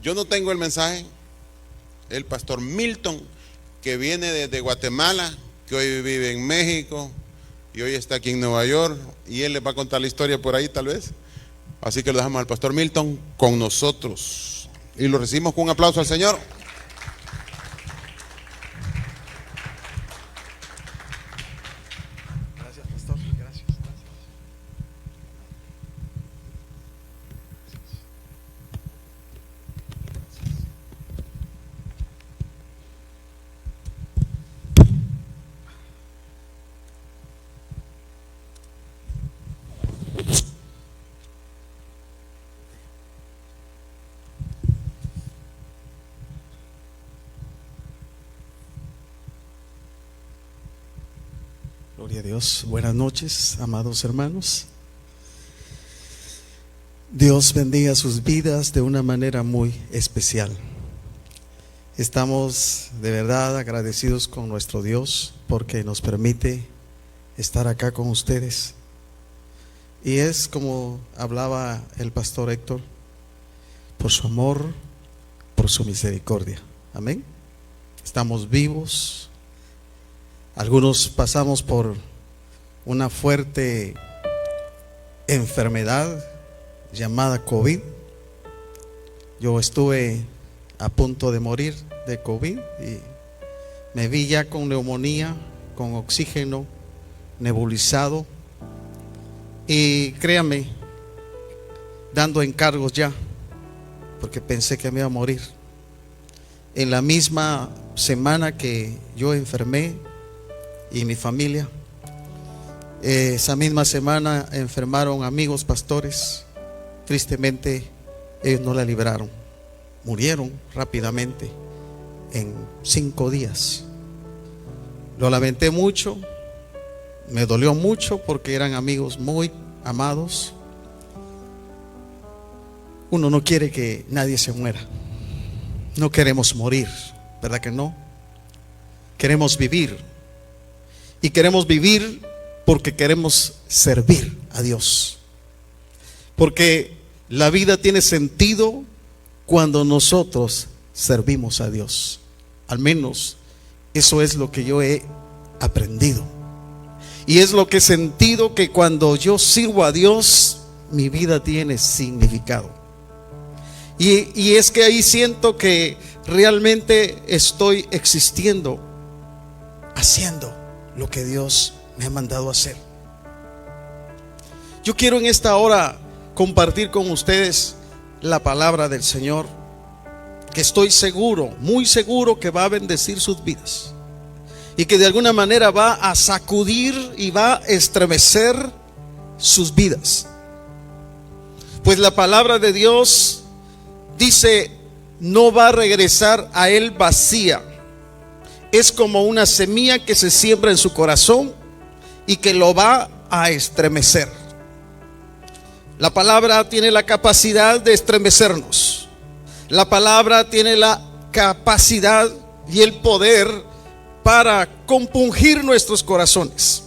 Yo no tengo el mensaje. El pastor Milton, que viene desde Guatemala, que hoy vive en México y hoy está aquí en Nueva York, y él les va a contar la historia por ahí tal vez. Así que lo dejamos al pastor Milton con nosotros y lo recibimos con un aplauso al Señor. Gracias, pastor. Gracias. Gloria a Dios. Buenas noches, amados hermanos. Dios bendiga sus vidas de una manera muy especial. Estamos de verdad agradecidos con nuestro Dios porque nos permite estar acá con ustedes. Y es como hablaba el pastor Héctor, por su amor, por su misericordia. Amén. Estamos vivos. Algunos pasamos por una fuerte enfermedad llamada COVID. Yo estuve a punto de morir de COVID y me vi ya con neumonía, con oxígeno nebulizado y créame, dando encargos ya, porque pensé que me iba a morir. En la misma semana que yo enfermé y mi familia, esa misma semana enfermaron amigos pastores. Tristemente ellos no la libraron, murieron rápidamente en 5 días. Lo lamenté mucho, me dolió mucho porque eran amigos muy amados. Uno no quiere que nadie se muera, no queremos morir, ¿verdad que no? Queremos vivir. Y queremos vivir porque queremos servir a Dios. Porque la vida tiene sentido cuando nosotros servimos a Dios. Al menos eso es lo que yo he aprendido. Y es lo que he sentido, que cuando yo sirvo a Dios, mi vida tiene significado. Y es que ahí siento que realmente estoy existiendo, haciendo lo que Dios me ha mandado a hacer. Yo quiero en esta hora compartir con ustedes la palabra del Señor, que estoy seguro, muy seguro, que va a bendecir sus vidas y que de alguna manera va a sacudir y va a estremecer sus vidas. Pues la palabra de Dios dice: no va a regresar a él vacía. Es como una semilla que se siembra en su corazón y que lo va a estremecer. La palabra tiene la capacidad de estremecernos. La palabra tiene la capacidad y el poder para compungir nuestros corazones.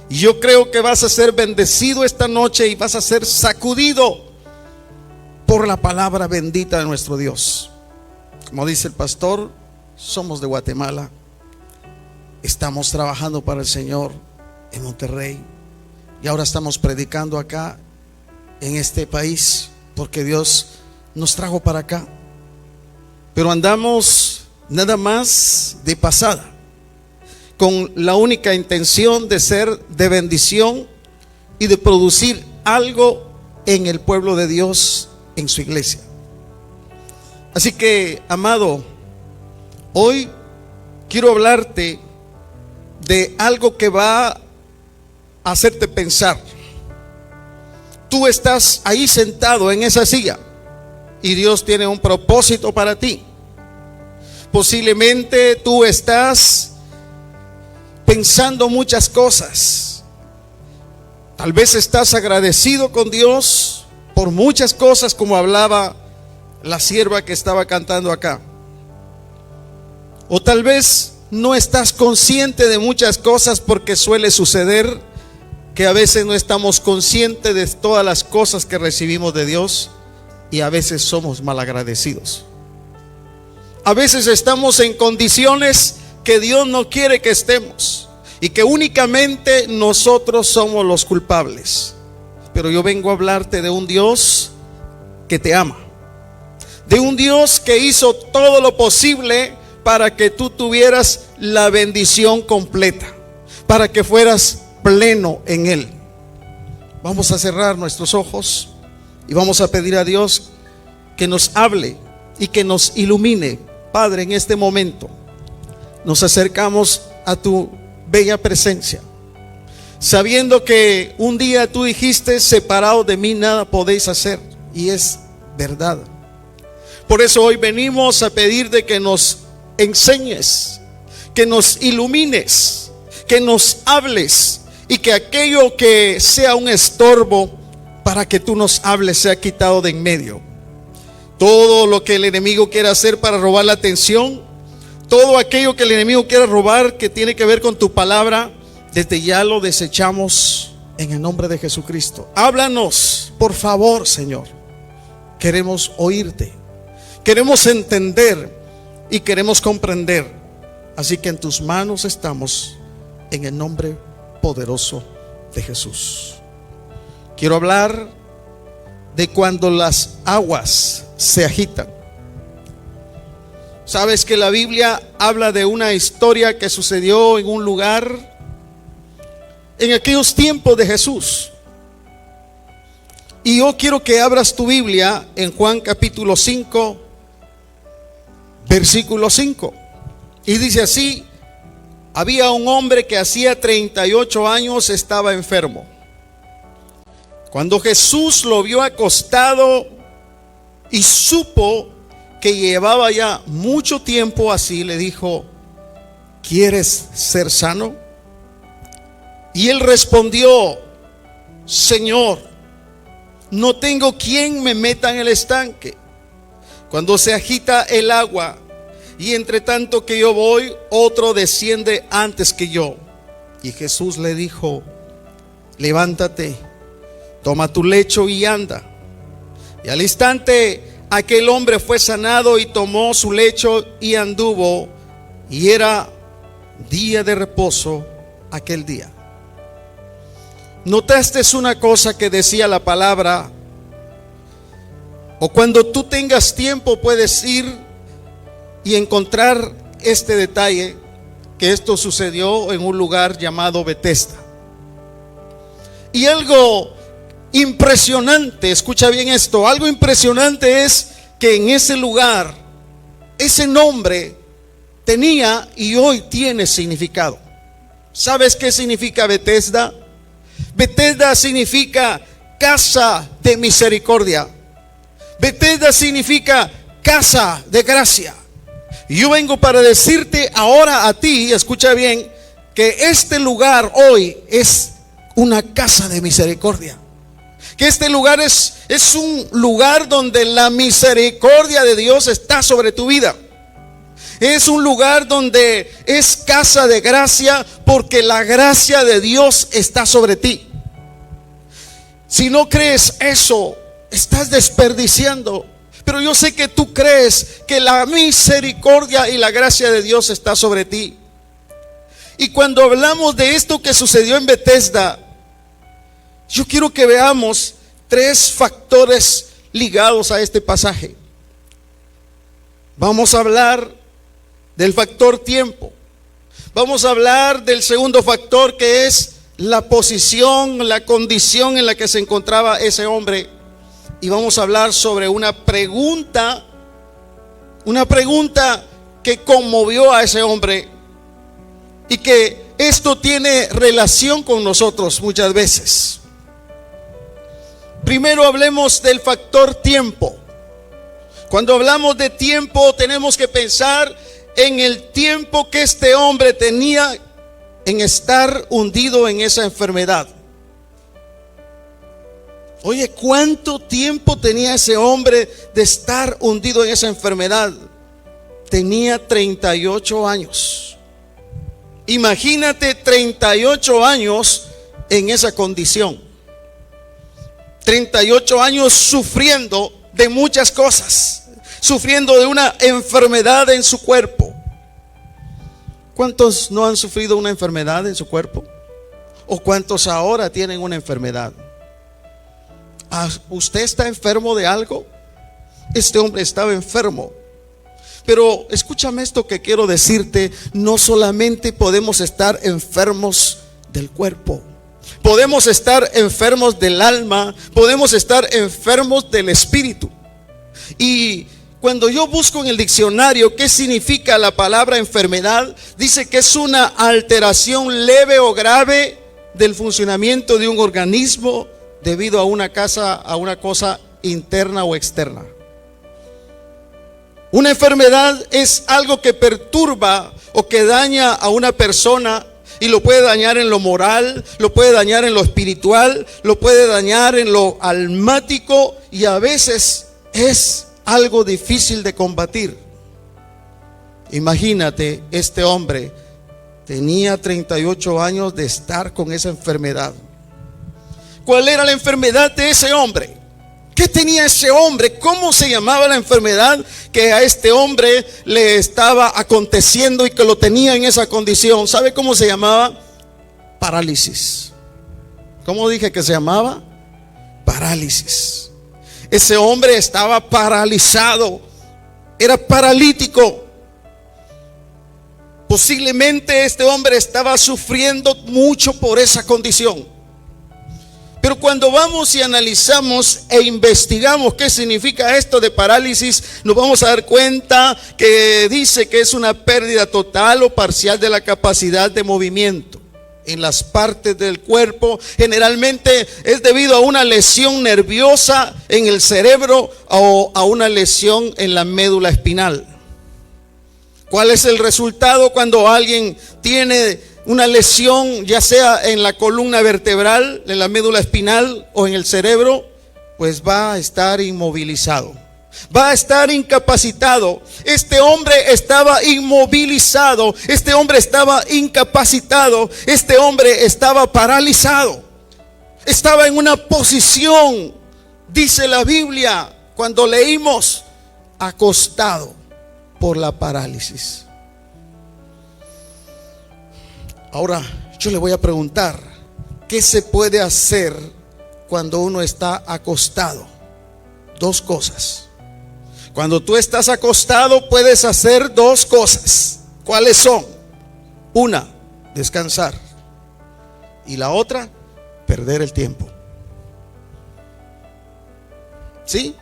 Y yo creo que vas a ser bendecido esta noche y vas a ser sacudido por la palabra bendita de nuestro Dios. Como dice el pastor, somos de Guatemala, estamos trabajando para el Señor en Monterrey y ahora estamos predicando acá en este país porque Dios nos trajo para acá. Pero andamos nada más de pasada, con la única intención de ser de bendición y de producir algo en el pueblo de Dios, en su iglesia. Así que, amado, hoy quiero hablarte de algo que va a hacerte pensar. Tú estás ahí sentado en esa silla y Dios tiene un propósito para ti. Posiblemente tú estás pensando muchas cosas. Tal vez estás agradecido con Dios por muchas cosas, como hablaba la sierva que estaba cantando acá. O tal vez no estás consciente de muchas cosas, porque suele suceder que a veces no estamos conscientes de todas las cosas que recibimos de Dios y a veces somos malagradecidos. A veces estamos en condiciones que Dios no quiere que estemos y que únicamente nosotros somos los culpables. Pero yo vengo a hablarte de un Dios que te ama, de un Dios que hizo todo lo posible para que tú tuvieras la bendición completa, para que fueras pleno en Él. Vamos a cerrar nuestros ojos y vamos a pedir a Dios que nos hable y que nos ilumine. Padre, en este momento nos acercamos a tu bella presencia, sabiendo que un día tú dijiste: separado de mí nada podéis hacer, y es verdad. Por eso hoy venimos a pedirte que nos enseñes, que nos ilumines, que nos hables, y que aquello que sea un estorbo para que tú nos hables sea quitado de en medio. Todo lo que el enemigo quiera hacer para robar la atención, todo aquello que el enemigo quiera robar que tiene que ver con tu palabra, desde ya lo desechamos en el nombre de Jesucristo. Háblanos, por favor, Señor. Queremos oírte, queremos entender y queremos comprender. Así que en tus manos estamos, en el nombre poderoso de Jesús. Quiero hablar de cuando las aguas se agitan. Sabes que la Biblia habla de una historia que sucedió en un lugar en aquellos tiempos de Jesús. Y yo quiero que abras tu Biblia en Juan capítulo 5, versículo 5. Y dice así: había un hombre que hacía 38 años estaba enfermo. Cuando Jesús lo vio acostado y supo que llevaba ya mucho tiempo así, le dijo: ¿quieres ser sano? Y él respondió: Señor, no tengo quien me meta en el estanque cuando se agita el agua, y entre tanto que yo voy, otro desciende antes que yo. Y Jesús le dijo: levántate, toma tu lecho y anda. Y al instante aquel hombre fue sanado y tomó su lecho y anduvo, y era día de reposo aquel día. ¿Notaste una cosa que decía la palabra? O cuando tú tengas tiempo puedes ir y encontrar este detalle, que esto sucedió en un lugar llamado Betesda. Y algo impresionante, escucha bien esto, algo impresionante es que en ese lugar, ese nombre tenía y hoy tiene significado. ¿Sabes qué significa Betesda? Betesda significa casa de misericordia. Betesda significa casa de gracia. Y yo vengo para decirte ahora a ti, escucha bien, que este lugar hoy es una casa de misericordia. Que este lugar es un lugar donde la misericordia de Dios está sobre tu vida. Es un lugar donde es casa de gracia, porque la gracia de Dios está sobre ti. Si no crees eso, estás desperdiciando. Pero yo sé que tú crees que la misericordia y la gracia de Dios está sobre ti. Y cuando hablamos de esto que sucedió en Betesda, yo quiero que veamos 3 factores ligados a este pasaje. Vamos a hablar del factor tiempo. Vamos a hablar del segundo factor, que es la posición, la condición en la que se encontraba ese hombre. Y vamos a hablar sobre una pregunta que conmovió a ese hombre, y que esto tiene relación con nosotros muchas veces. Primero hablemos del factor tiempo. Cuando hablamos de tiempo, tenemos que pensar en el tiempo que este hombre tenía en estar hundido en esa enfermedad. Oye, ¿cuánto tiempo tenía ese hombre de estar hundido en esa enfermedad? Tenía 38 años. Imagínate 38 años en esa condición. 38 años sufriendo de muchas cosas, sufriendo de una enfermedad en su cuerpo. ¿Cuántos no han sufrido una enfermedad en su cuerpo? ¿O cuántos ahora tienen una enfermedad? ¿Usted está enfermo de algo? Este hombre estaba enfermo. Pero escúchame esto que quiero decirte: no solamente podemos estar enfermos del cuerpo, podemos estar enfermos del alma, podemos estar enfermos del espíritu. Y cuando yo busco en el diccionario qué significa la palabra enfermedad, dice que es una alteración leve o grave del funcionamiento de un organismo debido a una cosa interna o externa. Una enfermedad es algo que perturba o que daña a una persona, y lo puede dañar en lo moral, lo puede dañar en lo espiritual, lo puede dañar en lo almático, y a veces es algo difícil de combatir. Imagínate, este hombre tenía 38 años de estar con esa enfermedad. ¿Cuál era la enfermedad de ese hombre? ¿Qué tenía ese hombre? ¿Cómo se llamaba la enfermedad que a este hombre le estaba aconteciendo y que lo tenía en esa condición? ¿Sabe cómo se llamaba? Parálisis. ¿Cómo dije que se llamaba? Parálisis. Ese hombre estaba paralizado, era paralítico. Posiblemente este hombre estaba sufriendo mucho por esa condición. Pero cuando vamos y analizamos e investigamos qué significa esto de parálisis, nos vamos a dar cuenta que dice que es una pérdida total o parcial de la capacidad de movimiento en las partes del cuerpo. Generalmente es debido a una lesión nerviosa en el cerebro o a una lesión en la médula espinal. ¿Cuál es el resultado cuando alguien tiene una lesión, ya sea en la columna vertebral, en la médula espinal o en el cerebro? Pues va a estar inmovilizado, va a estar incapacitado. Este hombre estaba inmovilizado, este hombre estaba incapacitado, este hombre estaba paralizado, estaba en una posición, dice la Biblia, cuando leímos, acostado por la parálisis. Ahora yo le voy a preguntar, ¿qué se puede hacer cuando uno está acostado? Dos cosas. Cuando tú estás acostado puedes hacer dos cosas. ¿Cuáles son? Una, descansar. Y la otra, perder el tiempo. ¿Sí?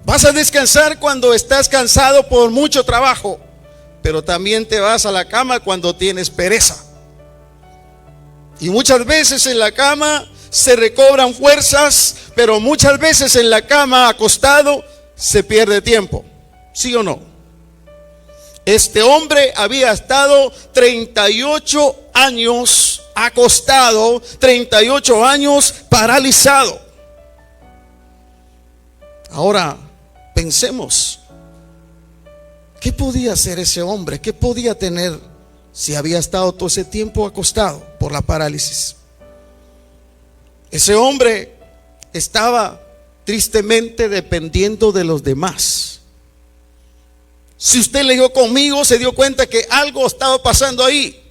Vas a descansar cuando estás cansado por mucho trabajo, pero también te vas a la cama cuando tienes pereza. Y muchas veces en la cama se recobran fuerzas, pero muchas veces en la cama acostado se pierde tiempo. ¿Sí o no? Este hombre había estado 38 años acostado, 38 años paralizado. Ahora pensemos, ¿qué podía hacer ese hombre? ¿Qué podía tener si había estado todo ese tiempo acostado por la parálisis? Ese hombre estaba tristemente dependiendo de los demás. Si usted leyó conmigo, se dio cuenta que algo estaba pasando ahí.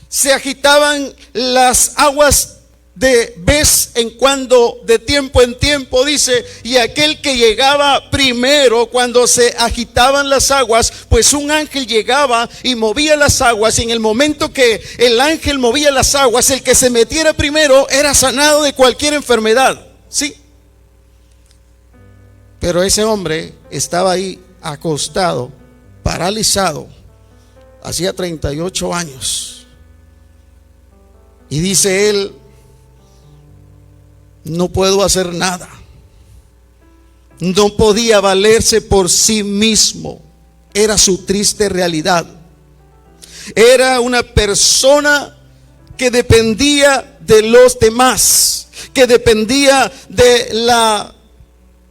Se agitaban las aguas de vez en cuando, de tiempo en tiempo, dice, y aquel que llegaba primero, cuando se agitaban las aguas, pues un ángel llegaba y movía las aguas, y en el momento que el ángel movía las aguas, el que se metiera primero era sanado de cualquier enfermedad. Sí. Pero ese hombre estaba ahí acostado, paralizado, hacía 38 años. Y dice él, no puedo hacer nada. No podía valerse por sí mismo. Era su triste realidad. Era una persona que dependía de los demás, que dependía de la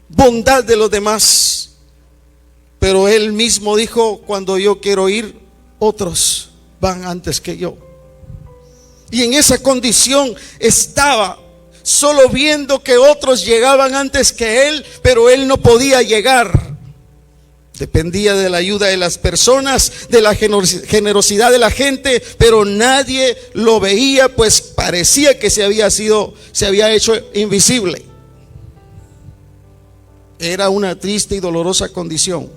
bondad de los demás. Pero él mismo dijo, cuando yo quiero ir, otros van antes que yo. Y en esa condición estaba. solo viendo que otros llegaban antes que él, pero él no podía llegar. Dependía de la ayuda de las personas, de la generosidad de la gente, pero nadie lo veía, pues parecía que se había hecho invisible. Era una triste y dolorosa condición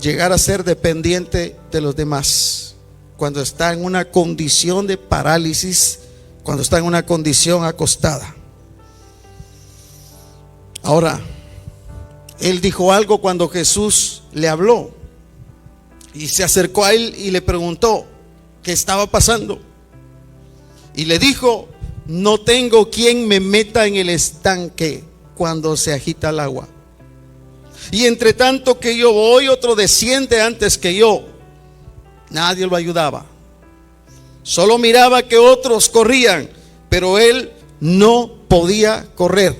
llegar a ser dependiente de los demás cuando está en una condición de parálisis, cuando está en una condición acostada. Ahora, él dijo algo cuando Jesús le habló y se acercó a él y le preguntó qué estaba pasando. Y le dijo: no tengo quien me meta en el estanque cuando se agita el agua. Y entre tanto que yo voy, otro desciende antes que yo. Nadie lo ayudaba. Solo miraba que otros corrían, pero él no podía correr.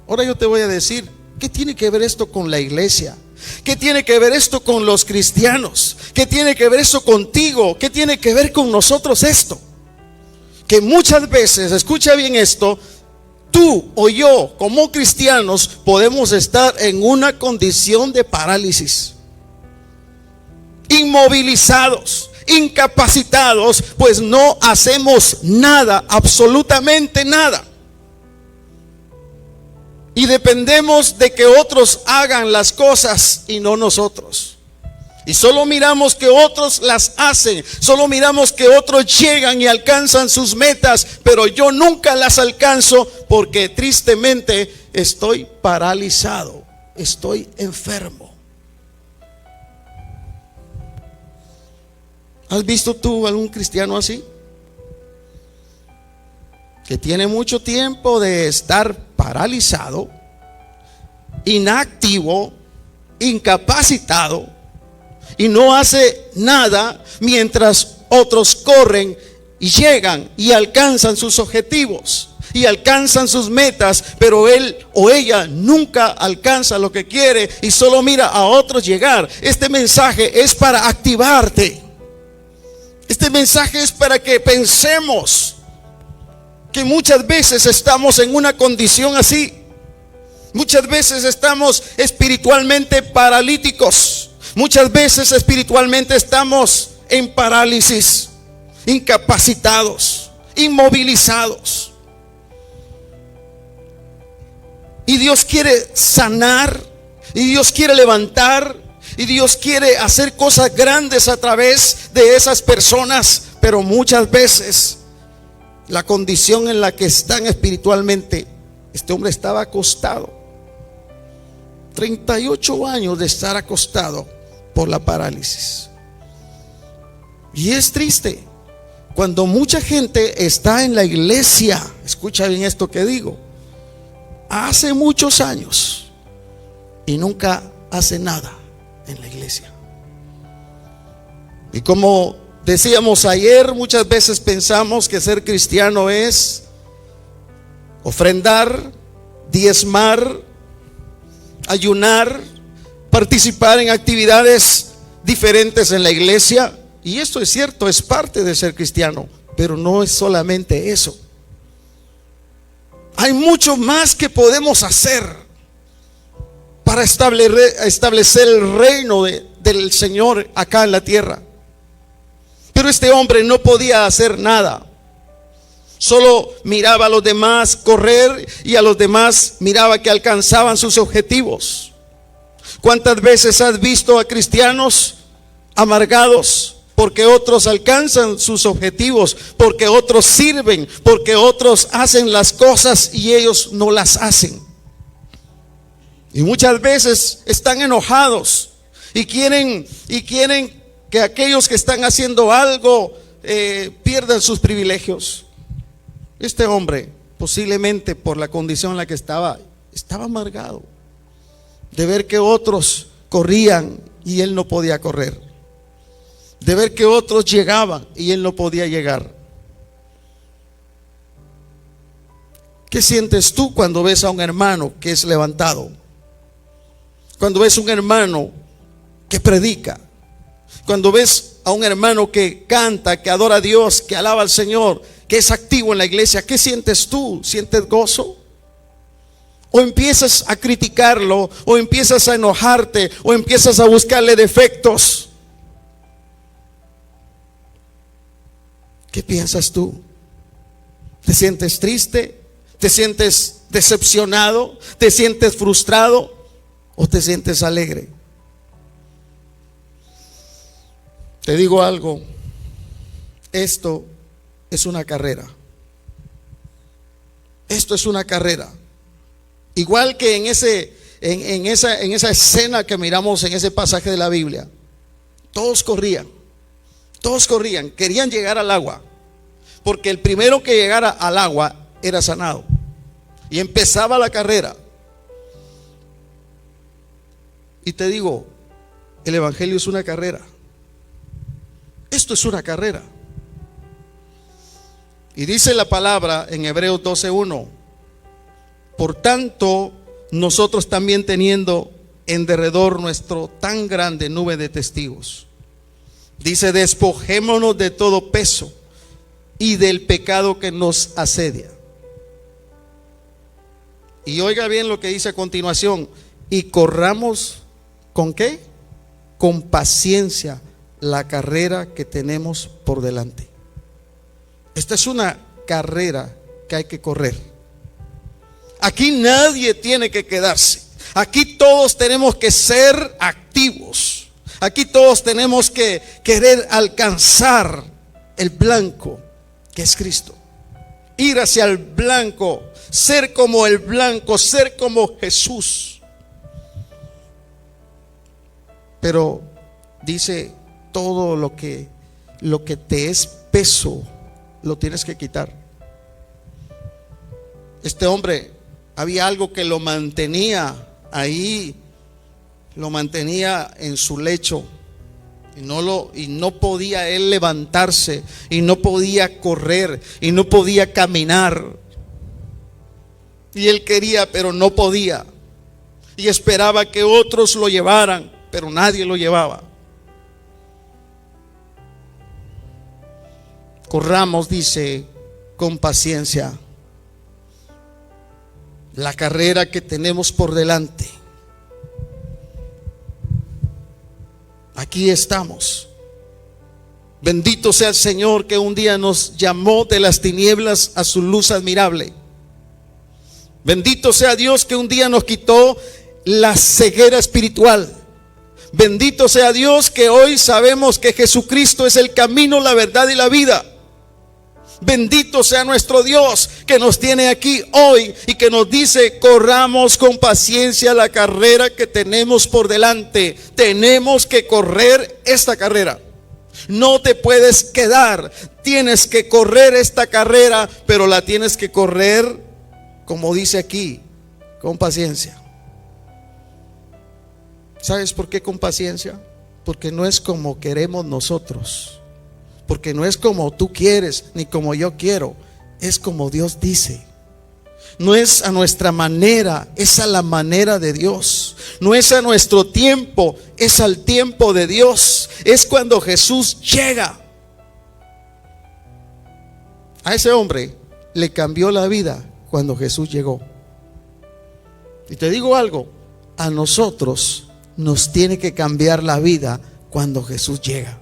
Ahora yo te voy a decir, ¿qué tiene que ver esto con la iglesia? ¿Qué tiene que ver esto con los cristianos? ¿Qué tiene que ver esto contigo? ¿Qué tiene que ver con nosotros esto? Que muchas veces, escucha bien esto, tú o yo como cristianos podemos estar en una condición de parálisis, inmovilizados, incapacitados, pues no hacemos nada, absolutamente nada. Y dependemos de que otros hagan las cosas y no nosotros. Y solo miramos que otros las hacen, solo miramos que otros llegan y alcanzan sus metas, pero yo nunca las alcanzo porque tristemente estoy paralizado, estoy enfermo. ¿Has visto tú algún cristiano así? Que tiene mucho tiempo de estar paralizado, inactivo, incapacitado, y no hace nada mientras otros corren y llegan y alcanzan sus objetivos y alcanzan sus metas, pero él o ella nunca alcanza lo que quiere y solo mira a otros llegar. Este mensaje es para activarte. Este mensaje es para que pensemos que muchas veces estamos en una condición así. Muchas veces estamos espiritualmente paralíticos. Muchas veces espiritualmente estamos en parálisis, incapacitados, inmovilizados. Y Dios quiere sanar, y Dios quiere levantar, y Dios quiere hacer cosas grandes a través de esas personas, pero muchas veces la condición en la que están espiritualmente, este hombre estaba acostado, 38 años de estar acostado por la parálisis. Y es triste cuando mucha gente está en la iglesia, escucha bien esto que digo, hace muchos años y nunca hace nada en la iglesia. Y como decíamos ayer, muchas veces pensamos que ser cristiano es ofrendar, diezmar, ayunar, participar en actividades diferentes en la iglesia. Y esto es cierto, es parte de ser cristiano, pero no es solamente eso. Hay mucho más que podemos hacer para establecer el reino del Señor acá en la tierra. Pero este hombre no podía hacer nada. Solo miraba a los demás correr y a los demás miraba que alcanzaban sus objetivos. ¿Cuántas veces has visto a cristianos amargados porque otros alcanzan sus objetivos, porque otros sirven, porque otros hacen las cosas y ellos no las hacen? Y muchas veces están enojados y quieren que aquellos que están haciendo algo pierdan sus privilegios. Este hombre, posiblemente por la condición en la que estaba amargado de ver que otros corrían y él no podía correr, de ver que otros llegaban y él no podía llegar. ¿Qué sientes tú cuando ves a un hermano que es levantado? Cuando ves a un hermano que predica, cuando ves a un hermano que canta, que adora a Dios, que alaba al Señor, que es activo en la iglesia, ¿qué sientes tú? ¿Sientes gozo? ¿O empiezas a criticarlo? ¿O empiezas a enojarte? ¿O empiezas a buscarle defectos? ¿Qué piensas tú? ¿Te sientes triste? ¿Te sientes decepcionado? ¿Te sientes frustrado? ¿O te sientes alegre? Te digo algo, esto es una carrera. Esto es una carrera. Igual que en esa escena que miramos en ese pasaje de la Biblia, todos corrían, querían llegar al agua, porque el primero que llegara al agua era sanado. Y empezaba la carrera. Y te digo, el evangelio es una carrera. Esto es una carrera. Y dice la palabra en Hebreos 12:1: por tanto, nosotros también, teniendo en derredor nuestro tan grande nube de testigos, dice, despojémonos de todo peso y del pecado que nos asedia. Y oiga bien lo que dice a continuación: y corramos, ¿con qué? Con paciencia la carrera que tenemos por delante. Esta es una carrera que hay que correr. Aquí nadie tiene que quedarse. Aquí todos tenemos que ser activos. Aquí todos tenemos que querer alcanzar el blanco, que es Cristo. Ir hacia el blanco, ser como el blanco, ser como Jesús. Pero dice, todo lo que te es peso, lo tienes que quitar. Este hombre, había algo que lo mantenía ahí, lo mantenía en su lecho, y no podía él levantarse, y no podía correr, y no podía caminar. Y él quería, pero no podía, y esperaba que otros lo llevaran, pero nadie lo llevaba. Corramos, dice, con paciencia la carrera que tenemos por delante. Aquí estamos. Bendito sea el Señor, que un día nos llamó de las tinieblas a su luz admirable. Bendito sea Dios, que un día nos quitó la ceguera espiritual. Bendito sea Dios, que hoy sabemos que Jesucristo es el camino, la verdad y la vida. Bendito sea nuestro Dios, que nos tiene aquí hoy y que nos dice: corramos con paciencia la carrera que tenemos por delante. Tenemos que correr esta carrera. No te puedes quedar. Tienes que correr esta carrera, pero la tienes que correr, como dice aquí, con paciencia. ¿Sabes por qué con paciencia? Porque no es como queremos nosotros. Porque no es como tú quieres, ni como yo quiero. Es como Dios dice. No es a nuestra manera, es a la manera de Dios. No es a nuestro tiempo, es al tiempo de Dios. Es cuando Jesús llega. A ese hombre le cambió la vida cuando Jesús llegó. Y te digo algo, a nosotros nos tiene que cambiar la vida cuando Jesús llega.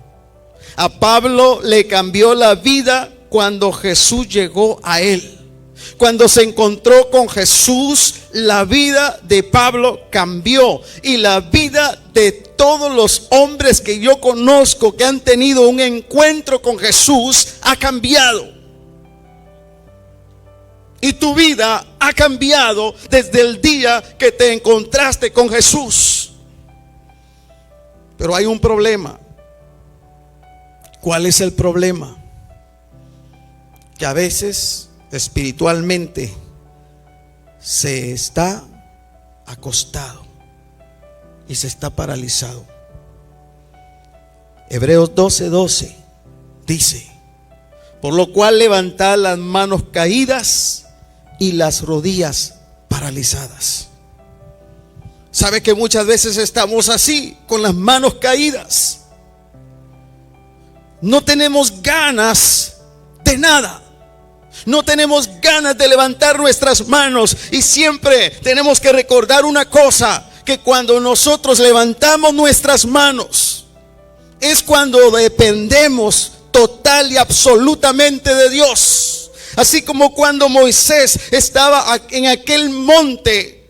A Pablo le cambió la vida cuando Jesús llegó a él. Cuando se encontró con Jesús, la vida de Pablo cambió. Y la vida de todos los hombres que yo conozco que han tenido un encuentro con Jesús ha cambiado. Y tu vida ha cambiado desde el día que te encontraste con Jesús. Pero hay un problema. ¿Cuál es el problema? Que a veces espiritualmente se está acostado y se está paralizado. Hebreos 12:12 dice: por lo cual levantad las manos caídas y las rodillas paralizadas. ¿Sabe que muchas veces estamos así, con las manos caídas? No tenemos ganas de nada. No tenemos ganas de levantar nuestras manos. Y siempre tenemos que recordar una cosa, que cuando nosotros levantamos nuestras manos es cuando dependemos total y absolutamente de Dios. Así como cuando Moisés estaba en aquel monte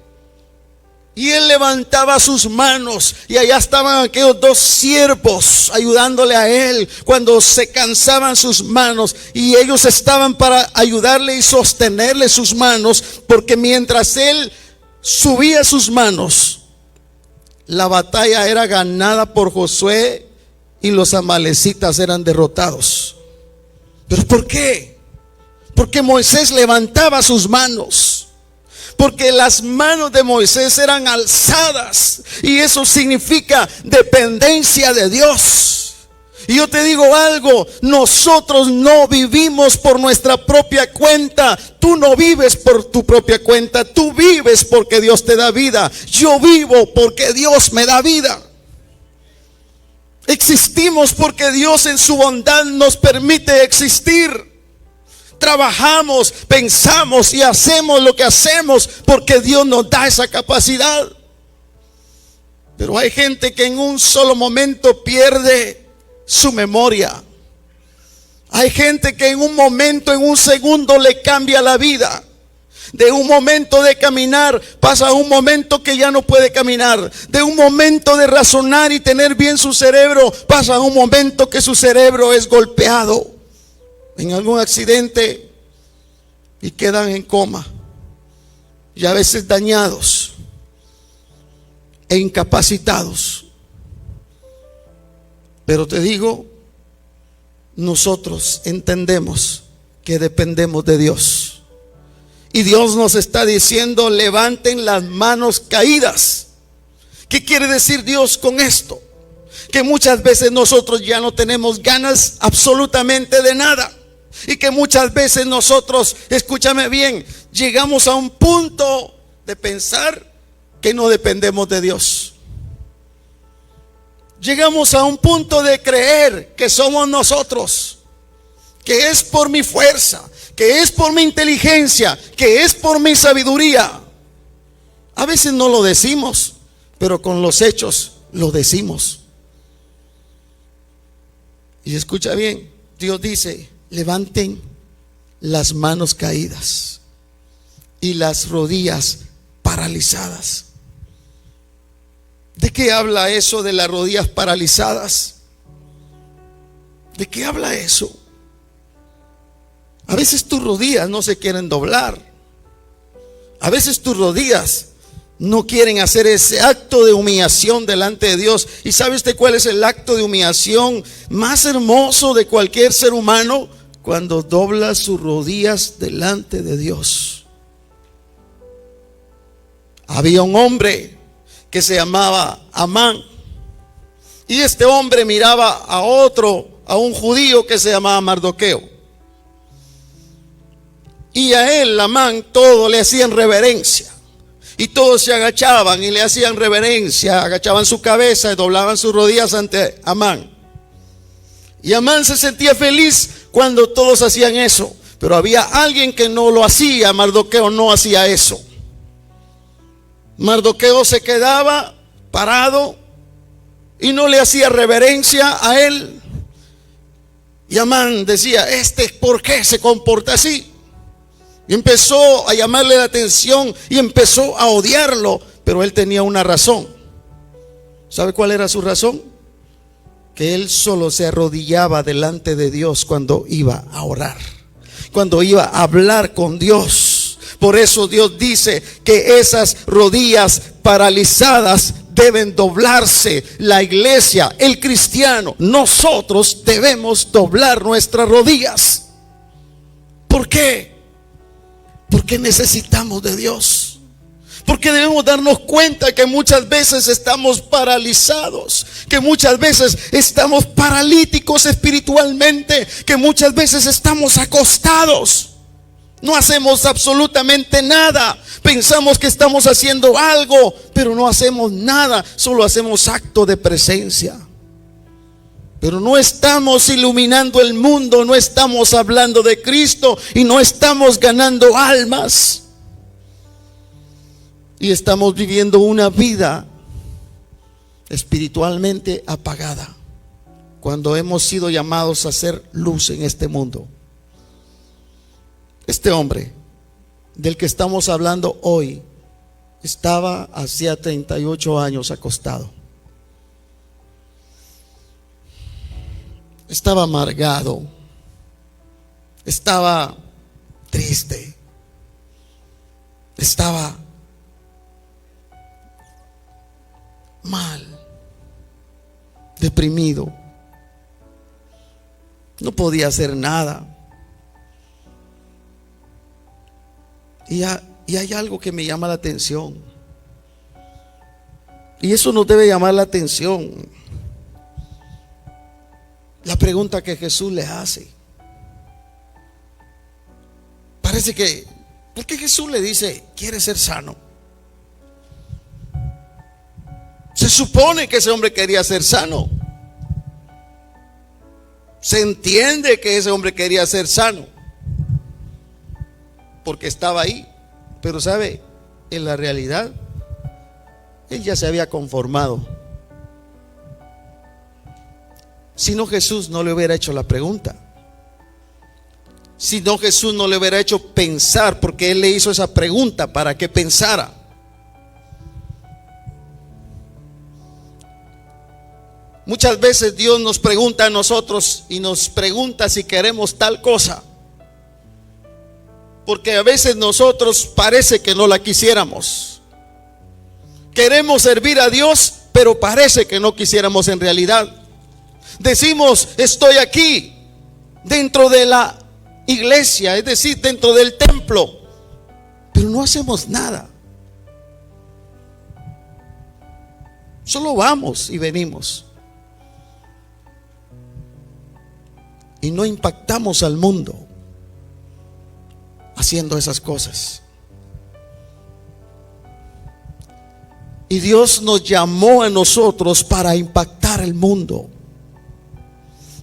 y él levantaba sus manos, y allá estaban aquellos dos siervos ayudándole a él cuando se cansaban sus manos, y ellos estaban para ayudarle y sostenerle sus manos, porque mientras él subía sus manos, la batalla era ganada por Josué y los amalecitas eran derrotados. ¿Pero por qué? Porque Moisés levantaba sus manos. Porque las manos de Moisés eran alzadas, y eso significa dependencia de Dios. Y yo te digo algo, nosotros no vivimos por nuestra propia cuenta. Tú no vives por tu propia cuenta, tú vives porque Dios te da vida. Yo vivo porque Dios me da vida. Existimos porque Dios en su bondad nos permite existir. Trabajamos, pensamos y hacemos lo que hacemos porque Dios nos da esa capacidad. Pero hay gente que en un solo momento pierde su memoria. Hay gente que en un momento, en un segundo le cambia la vida. De un momento de caminar pasa a un momento que ya no puede caminar. De un momento de razonar y tener bien su cerebro pasa a un momento que su cerebro es golpeado en algún accidente y quedan en coma, y a veces dañados e incapacitados. Pero te digo, nosotros entendemos que dependemos de Dios, y Dios nos está diciendo: levanten las manos caídas. ¿Qué quiere decir Dios con esto? Que muchas veces nosotros ya no tenemos ganas absolutamente de nada, y que muchas veces nosotros, escúchame bien, llegamos a un punto de pensar que no dependemos de Dios. Llegamos a un punto de creer que somos nosotros, que es por mi fuerza, que es por mi inteligencia, que es por mi sabiduría. A veces no lo decimos, pero con los hechos lo decimos. Y escucha bien, Dios dice: levanten las manos caídas y las rodillas paralizadas. ¿De qué habla eso de las rodillas paralizadas? ¿De qué habla eso? A veces tus rodillas no se quieren doblar. A veces tus rodillas no quieren hacer ese acto de humillación delante de Dios. ¿Y sabe usted cuál es el acto de humillación más hermoso de cualquier ser humano? Cuando dobla sus rodillas delante de Dios. Había un hombre que se llamaba Amán, y este hombre miraba a un judío que se llamaba Mardoqueo, y a él, Amán, todo le hacían reverencia, y todos se agachaban y le hacían reverencia, agachaban su cabeza y doblaban sus rodillas ante Amán. Y Amán se sentía feliz cuando todos hacían eso, pero había alguien que no lo hacía. Mardoqueo no hacía eso. Mardoqueo se quedaba parado y no le hacía reverencia a él. Y Amán decía: ¿por qué se comporta así? Y empezó a llamarle la atención y empezó a odiarlo. Pero él tenía una razón. ¿Sabe cuál era su razón? Que él solo se arrodillaba delante de Dios cuando iba a orar, cuando iba a hablar con Dios. Por eso Dios dice que esas rodillas paralizadas deben doblarse. La iglesia, el cristiano, nosotros debemos doblar nuestras rodillas. ¿Por qué? Porque necesitamos de Dios. Porque debemos darnos cuenta que muchas veces estamos paralizados, que muchas veces estamos paralíticos espiritualmente, que muchas veces estamos acostados. No hacemos absolutamente nada. Pensamos que estamos haciendo algo, pero no hacemos nada. Solo hacemos acto de presencia. Pero no estamos iluminando el mundo, no estamos hablando de Cristo y no estamos ganando almas. Y estamos viviendo una vida espiritualmente apagada, cuando hemos sido llamados a hacer luz en este mundo. Este hombre del que estamos hablando hoy estaba hacía 38 años acostado. Estaba amargado, estaba triste, estaba mal, deprimido, no podía hacer nada. Y hay algo que me llama la atención, y eso nos debe llamar la atención. La pregunta que Jesús le hace. Parece que, ¿por qué Jesús le dice, ¿quieres ser sano? Se supone que ese hombre quería ser sano. Se entiende que ese hombre quería ser sano, porque estaba ahí. Pero sabe, en la realidad, él ya se había conformado. Si no, Jesús no le hubiera hecho la pregunta. Si no, Jesús no le hubiera hecho pensar, porque Él le hizo esa pregunta para que pensara. Muchas veces Dios nos pregunta a nosotros y nos pregunta si queremos tal cosa, porque a veces nosotros parece que no la quisiéramos. Queremos servir a Dios, pero parece que no quisiéramos en realidad. Decimos, estoy aquí dentro de la iglesia, es decir, dentro del templo, pero no hacemos nada. Solo vamos y venimos, y no impactamos al mundo haciendo esas cosas. Y Dios nos llamó a nosotros para impactar el mundo.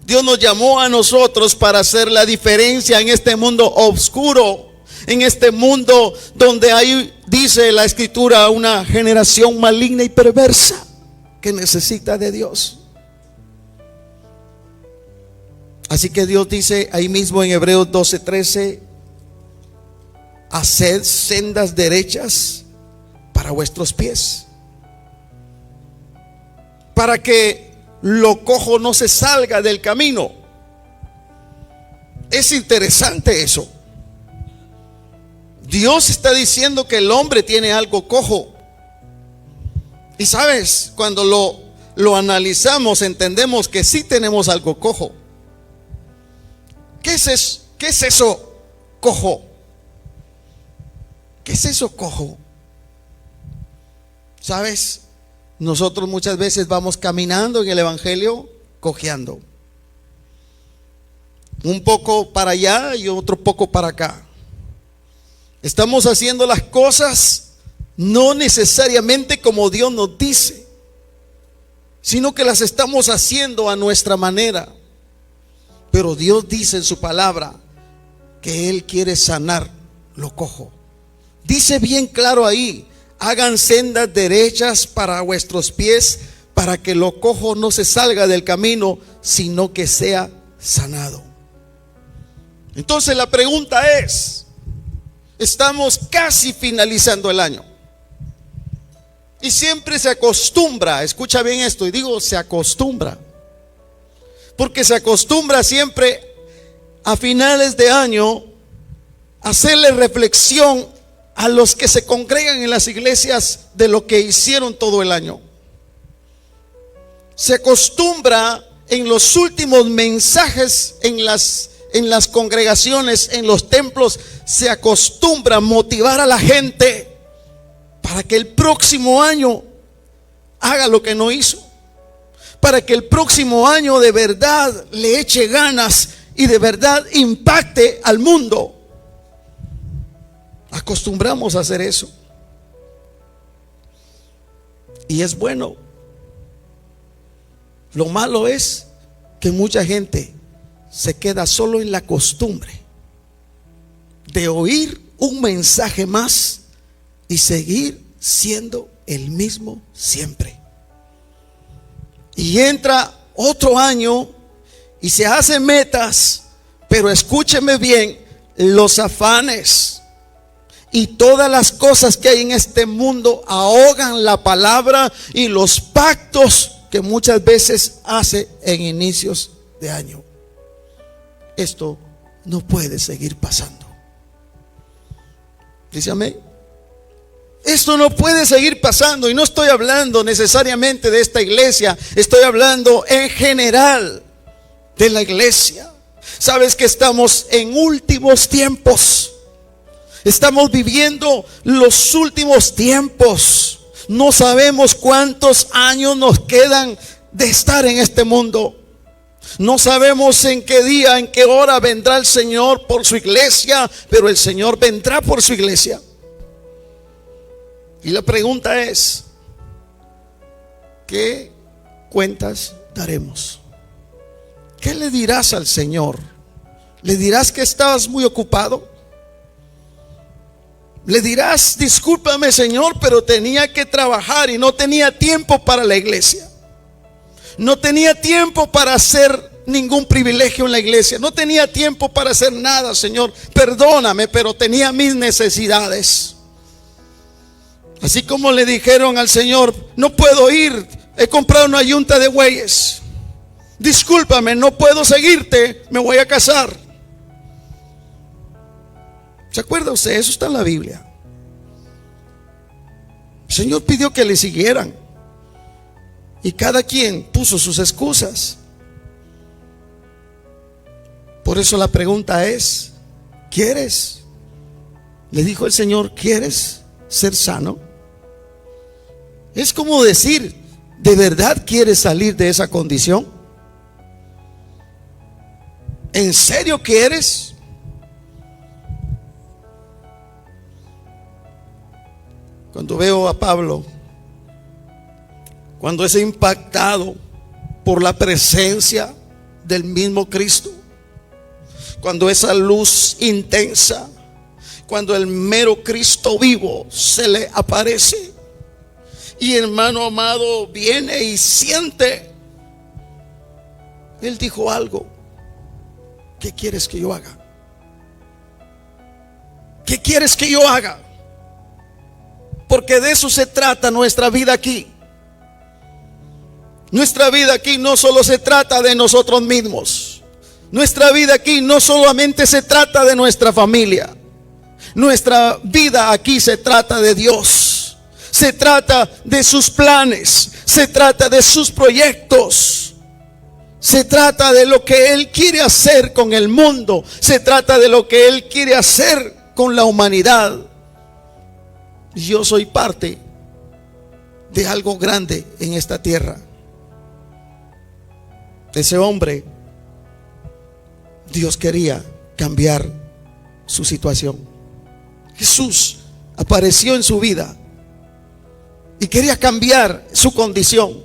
Dios nos llamó a nosotros para hacer la diferencia en este mundo oscuro, en este mundo donde hay, dice la Escritura, una generación maligna y perversa que necesita de Dios. Así que Dios dice ahí mismo en Hebreos 12:13, haced sendas derechas para vuestros pies, para que lo cojo no se salga del camino. Es interesante eso. Dios está diciendo que el hombre tiene algo cojo. Y sabes, cuando lo analizamos, entendemos que sí tenemos algo cojo. ¿Qué es eso? ¿Qué es eso cojo? ¿Qué es eso cojo? ¿Sabes? Nosotros muchas veces vamos caminando en el evangelio cojeando. Un poco para allá y otro poco para acá. Estamos haciendo las cosas no necesariamente como Dios nos dice, sino que las estamos haciendo a nuestra manera. Pero Dios dice en su palabra que Él quiere sanar lo cojo. Dice bien claro ahí: hagan sendas derechas para vuestros pies, para que lo cojo no se salga del camino, sino que sea sanado. Entonces la pregunta es, estamos casi finalizando el año, y siempre se acostumbra, escucha bien esto, y digo se acostumbra, porque se acostumbra siempre a finales de año hacerle reflexión a los que se congregan en las iglesias de lo que hicieron todo el año. Se acostumbra en los últimos mensajes en las congregaciones, en los templos, se acostumbra a motivar a la gente para que el próximo año haga lo que no hizo, para que el próximo año de verdad le eche ganas y de verdad impacte al mundo. Acostumbramos a hacer eso, y es bueno. Lo malo es que mucha gente se queda solo en la costumbre de oír un mensaje más y seguir siendo el mismo siempre. Y entra otro año y se hace metas, pero escúcheme bien, los afanes y todas las cosas que hay en este mundo ahogan la palabra y los pactos que muchas veces hace en inicios de año. Esto no puede seguir pasando. Dice amén. Esto no puede seguir pasando, y no estoy hablando necesariamente de esta iglesia, estoy hablando en general de la iglesia. Sabes que estamos en últimos tiempos. Estamos viviendo los últimos tiempos. No sabemos cuántos años nos quedan de estar en este mundo. No sabemos en qué día, en qué hora vendrá el Señor por su iglesia, pero el Señor vendrá por su iglesia. Y la pregunta es, ¿qué cuentas daremos? ¿Qué le dirás al Señor? ¿Le dirás que estabas muy ocupado? Le dirás, discúlpame Señor, pero tenía que trabajar y no tenía tiempo para la iglesia. No tenía tiempo para hacer ningún privilegio en la iglesia. No tenía tiempo para hacer nada, Señor. Perdóname, pero tenía mis necesidades. Así como le dijeron al Señor, no puedo ir, he comprado una yunta de bueyes. Discúlpame, no puedo seguirte, me voy a casar. ¿Se acuerda usted? Eso está en la Biblia. El Señor pidió que le siguieran y cada quien puso sus excusas. Por eso la pregunta es, ¿quieres? Le dijo el Señor, ¿quieres ser sano? Es como decir, ¿de verdad quieres salir de esa condición? ¿En serio quieres? Cuando veo a Pablo, cuando es impactado por la presencia del mismo Cristo, cuando esa luz intensa, cuando el mero Cristo vivo se le aparece, y hermano amado viene y siente, él dijo algo. ¿Qué quieres que yo haga? ¿Qué quieres que yo haga? Porque de eso se trata nuestra vida aquí. Nuestra vida aquí no solo se trata de nosotros mismos. Nuestra vida aquí no solamente se trata de nuestra familia. Nuestra vida aquí se trata de Dios. Se trata de sus planes. Se trata de sus proyectos. Se trata de lo que Él quiere hacer con el mundo. Se trata de lo que Él quiere hacer con la humanidad. Yo soy parte de algo grande en esta tierra. Ese hombre, Dios quería cambiar su situación. Jesús apareció en su vida y quería cambiar su condición.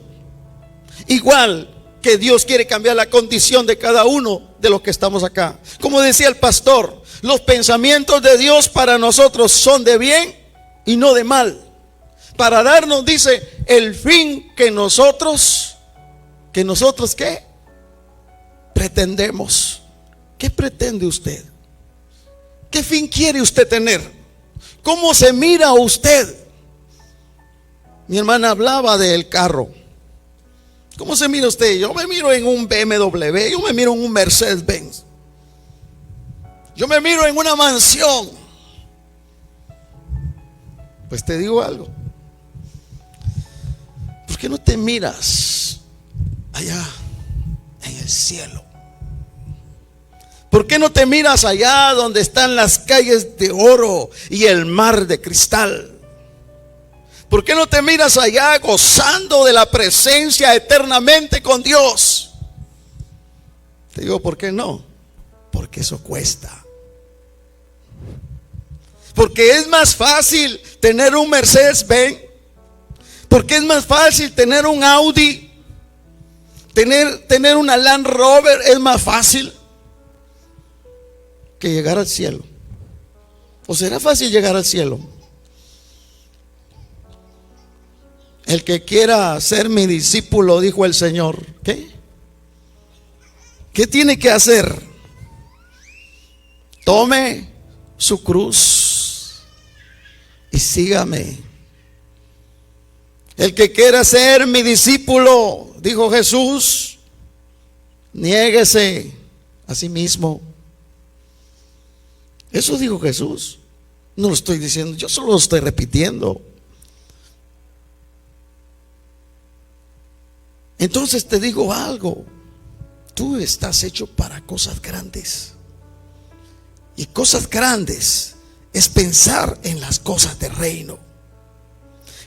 Igual que Dios quiere cambiar la condición de cada uno de los que estamos acá. Como decía el pastor, los pensamientos de Dios para nosotros son de bien y no de mal, para darnos, dice, el fin que nosotros ¿qué? Pretendemos. ¿Qué pretende usted? ¿Qué fin quiere usted tener? ¿Cómo se mira usted? Mi hermana hablaba del carro. ¿Cómo se mira usted? Yo me miro en un BMW, yo me miro en un Mercedes-Benz, yo me miro en una mansión. Pues te digo algo, ¿por qué no te miras allá en el cielo? ¿Por qué no te miras allá donde están las calles de oro y el mar de cristal? ¿Por qué no te miras allá gozando de la presencia eternamente con Dios? Te digo, ¿por qué no? Porque eso cuesta. Porque es más fácil tener un Mercedes-Benz. Porque es más fácil tener un Audi Tener una Land Rover es más fácil que llegar al cielo. ¿O será fácil llegar al cielo? El que quiera ser mi discípulo, dijo el Señor, ¿qué? ¿Qué tiene que hacer? Tome su cruz y sígame. El que quiera ser mi discípulo, dijo Jesús, niéguese a sí mismo. Eso dijo Jesús. No lo estoy diciendo, yo solo lo estoy repitiendo. Entonces te digo algo, tú estás hecho para cosas grandes. Y cosas grandes es pensar en las cosas del reino.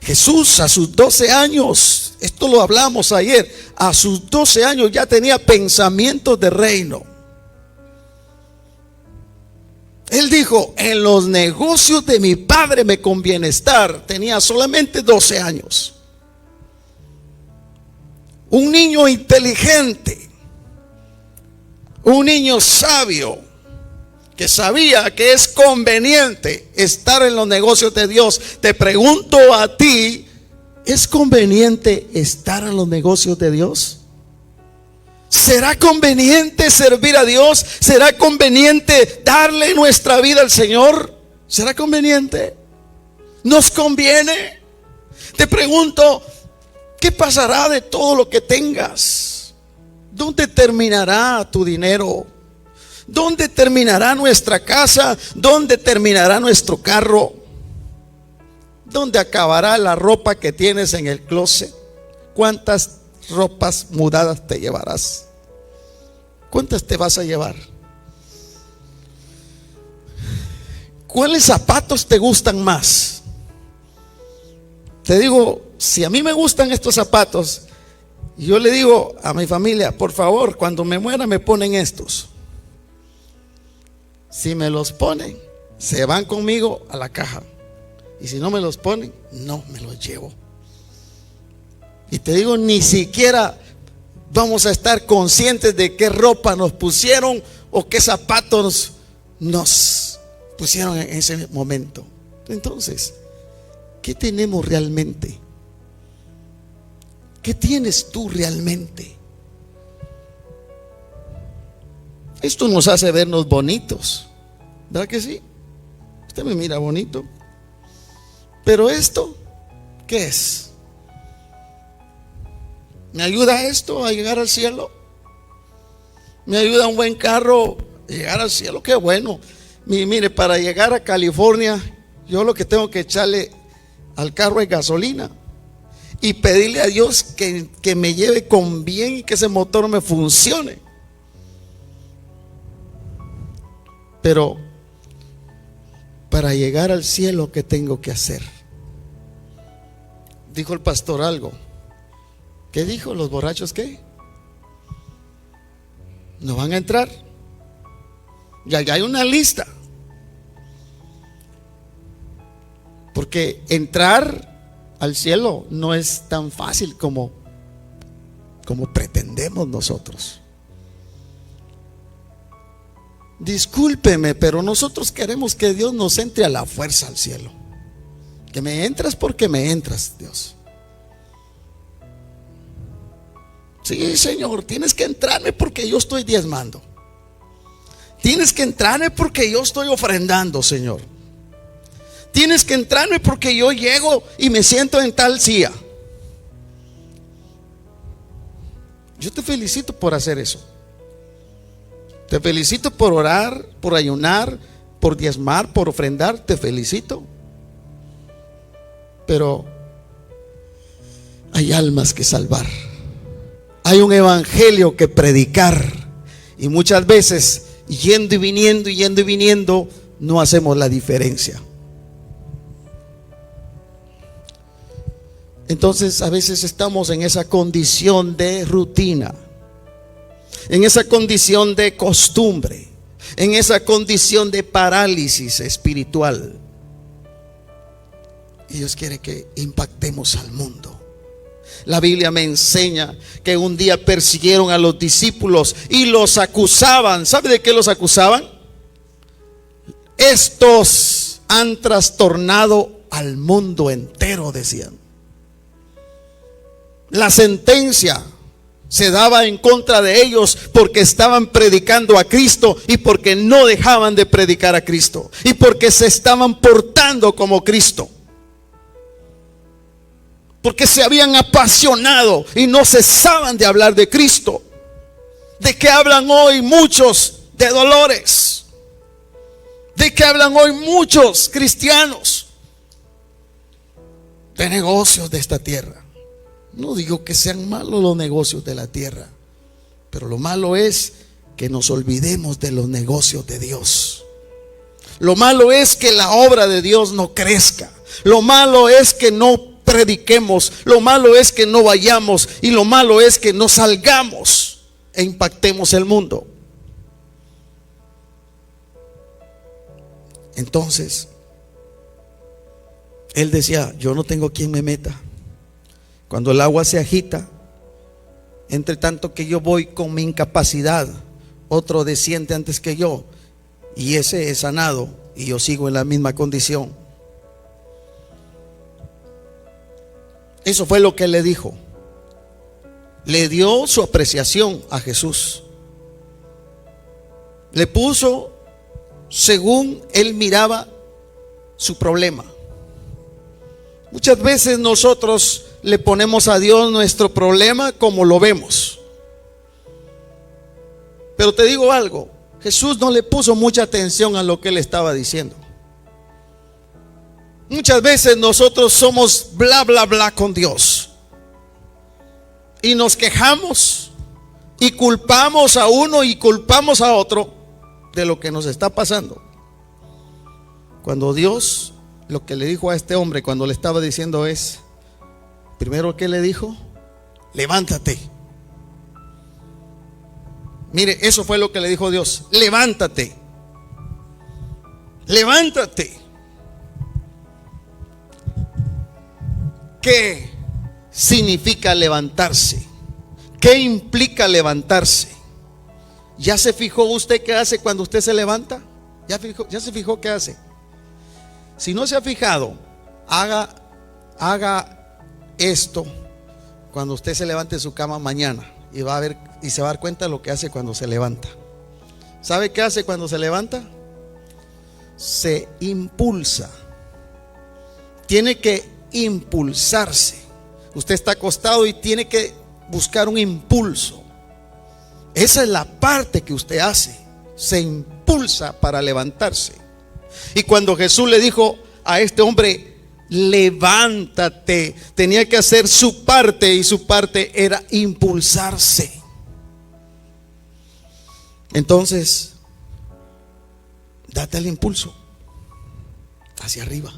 Jesús a sus 12 años, esto lo hablamos ayer, a sus 12 años ya tenía pensamientos de reino. Él dijo, en los negocios de mi Padre me conviene estar. Tenía solamente 12 años. Un niño inteligente, un niño sabio, que sabía que es conveniente estar en los negocios de Dios. Te pregunto a ti, ¿es conveniente estar en los negocios de Dios? ¿Será conveniente servir a Dios? ¿Será conveniente darle nuestra vida al Señor? ¿Será conveniente? ¿Nos conviene? Te pregunto, ¿qué pasará de todo lo que tengas? ¿Dónde terminará tu dinero? ¿Dónde terminará nuestra casa? ¿Dónde terminará nuestro carro? ¿Dónde acabará la ropa que tienes en el closet? ¿Cuántas ropas mudadas te llevarás? ¿Cuántas te vas a llevar? ¿Cuáles zapatos te gustan más? Te digo, si a mí me gustan estos zapatos, yo le digo a mi familia, por favor, cuando me muera me ponen estos. Si me los ponen, se van conmigo a la caja. Y si no me los ponen, no me los llevo. Y te digo, ni siquiera vamos a estar conscientes de qué ropa nos pusieron o qué zapatos nos pusieron en ese momento. Entonces, ¿qué tenemos realmente? ¿Qué tienes tú realmente? Esto nos hace vernos bonitos, ¿verdad que sí? Usted me mira bonito. Pero esto, ¿qué es? ¿Me ayuda esto a llegar al cielo? ¿Me ayuda un buen carro a llegar al cielo? Qué bueno. Mire, para llegar a California, yo lo que tengo que echarle al carro es gasolina y pedirle a Dios que me lleve con bien y que ese motor me funcione. Pero para llegar al cielo, ¿qué tengo que hacer? Dijo el pastor algo. ¿Qué dijo? ¿Los borrachos qué? ¿No van a entrar? Ya hay una lista. Porque entrar al cielo no es tan fácil como pretendemos nosotros. Discúlpeme, pero nosotros queremos que Dios nos entre a la fuerza al cielo. Que me entras porque me entras, Dios. Sí, Señor, tienes que entrarme porque yo estoy diezmando. Tienes que entrarme porque yo estoy ofrendando, Señor. Tienes que entrarme porque yo llego y me siento en tal silla. Yo te felicito por hacer eso. Te felicito por orar, por ayunar, por diezmar, por ofrendar. Te felicito. Pero hay almas que salvar. Hay un evangelio que predicar. Y muchas veces, yendo y viniendo, no hacemos la diferencia. Entonces a veces estamos en esa condición de rutina, en esa condición de costumbre, en esa condición de parálisis espiritual. Y Dios quiere que impactemos al mundo. La Biblia me enseña que un día persiguieron a los discípulos y los acusaban. ¿Sabe de qué los acusaban? Estos han trastornado al mundo entero, decían. La sentencia se daba en contra de ellos porque estaban predicando a Cristo y porque no dejaban de predicar a Cristo y porque se estaban portando como Cristo, porque se habían apasionado y no cesaban de hablar de Cristo. ¿De qué hablan hoy muchos? De dolores. ¿De qué hablan hoy muchos cristianos? De negocios de esta tierra. No digo que sean malos los negocios de la tierra, pero lo malo es que nos olvidemos de los negocios de Dios. Lo malo es que la obra de Dios no crezca. Lo malo es que no prediquemos. Lo malo es que no vayamos. Y lo malo es que no salgamos e impactemos el mundo. Entonces, él decía: yo no tengo quien me meta. Cuando el agua se agita, entre tanto que yo voy con mi incapacidad, otro desciende antes que yo, y ese es sanado, y yo sigo en la misma condición. Eso fue lo que él le dijo. Le dio su apreciación a Jesús. Le puso según él miraba su problema. Muchas veces nosotros le ponemos a Dios nuestro problema como lo vemos. Pero te digo algo, Jesús no le puso mucha atención a lo que él estaba diciendo. Muchas veces nosotros somos bla bla bla con Dios y nos quejamos y culpamos a uno y culpamos a otro de lo que nos está pasando. Cuando Dios, lo que le dijo a este hombre cuando le estaba diciendo es, primero, ¿qué le dijo? Levántate. Mire, eso fue lo que le dijo Dios. Levántate. Levántate. ¿Qué significa levantarse? ¿Qué implica levantarse? ¿Ya se fijó usted qué hace cuando usted se levanta? ¿Ya se fijó qué hace? Si no se ha fijado, haga esto cuando usted se levante de su cama mañana y va a ver y se va a dar cuenta de lo que hace cuando se levanta. ¿Sabe qué hace cuando se levanta? Se impulsa. Tiene que impulsarse. Usted está acostado y tiene que buscar un impulso. Esa es la parte que usted hace. Se impulsa para levantarse. Y cuando Jesús le dijo a este hombre, levántate, tenía que hacer su parte, y su parte era impulsarse. Entonces, date el impulso hacia arriba.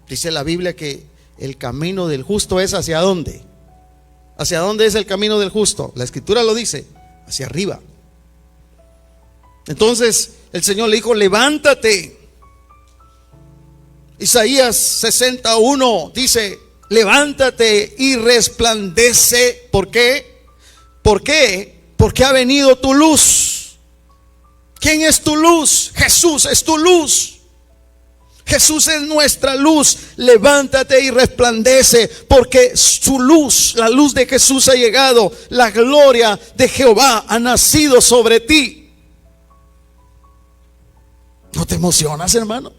Dice la Biblia que el camino del justo es ¿hacia dónde? ¿Hacia dónde es el camino del justo? La Escritura lo dice, hacia arriba. Entonces el Señor le dijo, levántate. Isaías 61 dice, levántate y resplandece. ¿Por qué? ¿Por qué? Porque ha venido tu luz. ¿Quién es tu luz? Jesús es tu luz. Jesús es nuestra luz. Levántate y resplandece, porque su luz, la luz de Jesús ha llegado. La gloria de Jehová ha nacido sobre ti. ¿No te emocionas, hermano?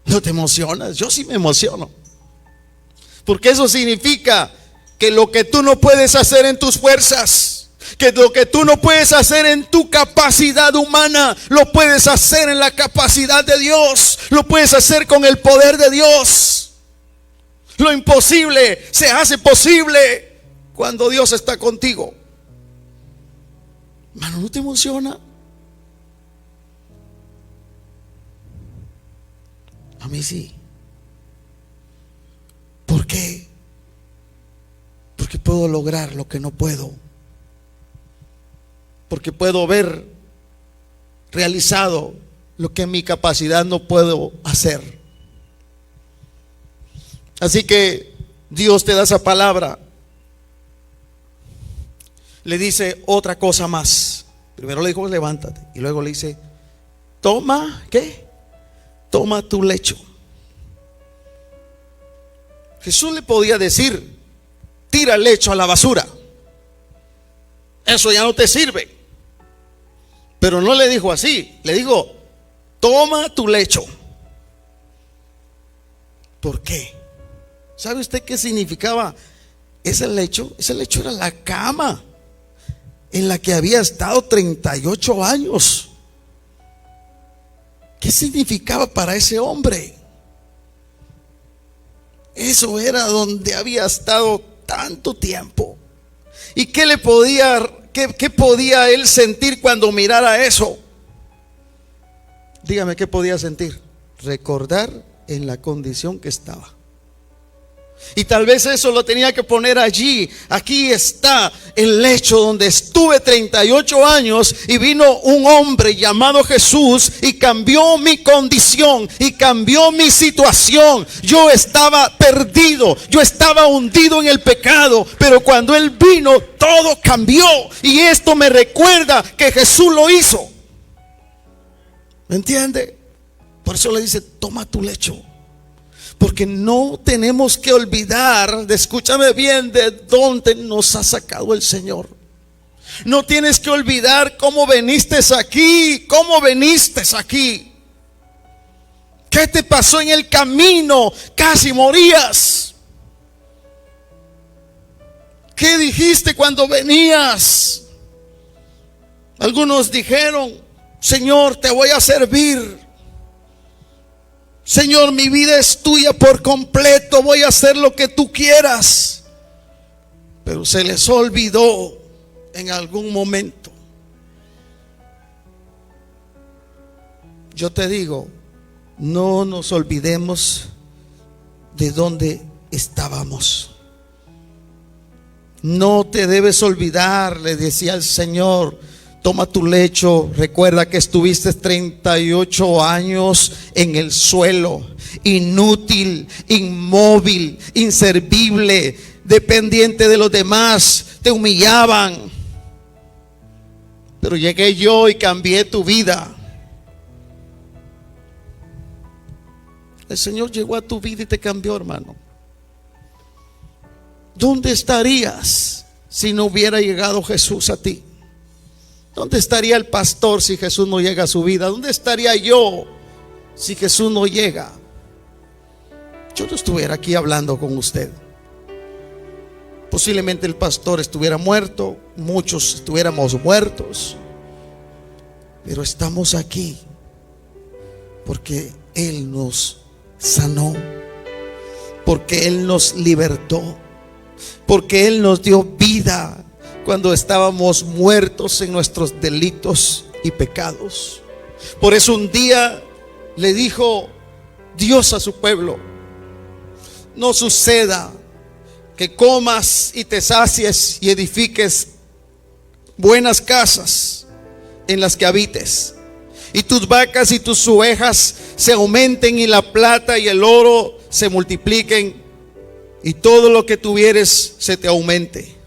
¿No te emocionas? Yo sí me emociono, porque eso significa que lo que tú no puedes hacer en tus fuerzas, que lo que tú no puedes hacer en tu capacidad humana, lo puedes hacer en la capacidad de Dios. Lo puedes hacer con el poder de Dios. Lo imposible se hace posible cuando Dios está contigo. Hermano, ¿no te emociona? A mí sí. ¿Por qué? Porque puedo lograr lo que no puedo. Porque puedo ver realizado lo que en mi capacidad no puedo hacer. Así que Dios te da esa palabra, le dice otra cosa más. Primero le dijo levántate, y luego le dice toma, ¿qué? Toma tu lecho. Jesús le podía decir tira el lecho a la basura, eso ya no te sirve. Pero no le dijo así, le dijo toma tu lecho. ¿Por qué? ¿Sabe usted qué significaba ese lecho? Ese lecho era la cama en la que había estado 38 años. ¿Qué significaba para ese hombre? Eso era donde había estado tanto tiempo. ¿Y qué podía él sentir cuando mirara eso? Dígame, ¿qué podía sentir? Recordar en la condición que estaba. Y tal vez eso lo tenía que poner allí. Aquí está el lecho donde estuve 38 años y vino un hombre llamado Jesús y cambió mi condición y cambió mi situación. Yo estaba perdido, yo estaba hundido en el pecado, pero cuando Él vino todo cambió. Y esto me recuerda que Jesús lo hizo. ¿Me entiende? Por eso le dice toma tu lecho. Porque no tenemos que olvidar, escúchame bien, de dónde nos ha sacado el Señor. No tienes que olvidar cómo viniste aquí, ¿Qué te pasó en el camino? Casi morías. ¿Qué dijiste cuando venías? Algunos dijeron, Señor, te voy a servir. Señor, mi vida es tuya por completo, voy a hacer lo que tú quieras. Pero se les olvidó en algún momento. Yo te digo, no nos olvidemos de dónde estábamos. No te debes olvidar, le decía el Señor. Toma tu lecho, recuerda que estuviste 38 años en el suelo, inútil, inmóvil, inservible, dependiente de los demás, te humillaban. Pero llegué yo y cambié tu vida. El Señor llegó a tu vida y te cambió, hermano. ¿Dónde estarías si no hubiera llegado Jesús a ti? ¿Dónde estaría el pastor si Jesús no llega a su vida? ¿Dónde estaría yo si Jesús no llega? Yo no estuviera aquí hablando con usted. Posiblemente el pastor estuviera muerto, muchos estuviéramos muertos, pero estamos aquí porque Él nos sanó, porque Él nos libertó, porque Él nos dio vida cuando estábamos muertos en nuestros delitos y pecados. Por eso un día le dijo Dios a su pueblo: no suceda que comas y te sacies y edifiques buenas casas en las que habites, y tus vacas y tus ovejas se aumenten, y la plata y el oro se multipliquen, y todo lo que tuvieres se te aumente.